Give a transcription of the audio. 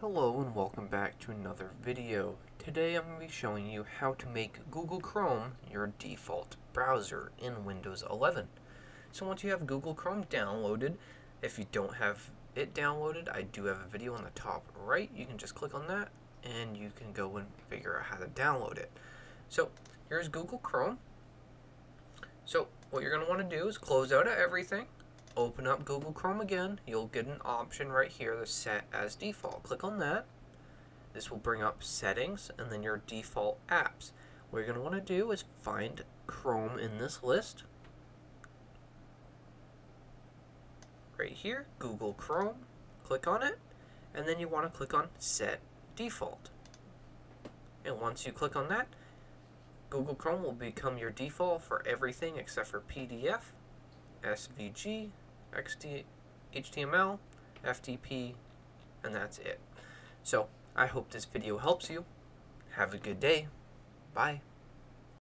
Hello and welcome back to another video. Today I'm going to be showing you how to make Google Chrome your default browser in Windows 11. So once you have Google Chrome downloaded, if you don't have it downloaded, I do have a video on the top right. You can just click on that and you can go and figure out how to download it. So here's Google Chrome. So what you're going to want to do is close out of everything. Open up Google Chrome again. You'll get an option right here that's set as default. Click on that. This will bring up settings and then your default apps. What you're going to want to do is find Chrome in this list. Right here, Google Chrome. Click on it. And then you want to click on Set Default. And once you click on that, Google Chrome will become your default for everything except for PDF, SVG, HTML, FTP, and that's it. So, I hope this video helps you. Have a good day. Bye.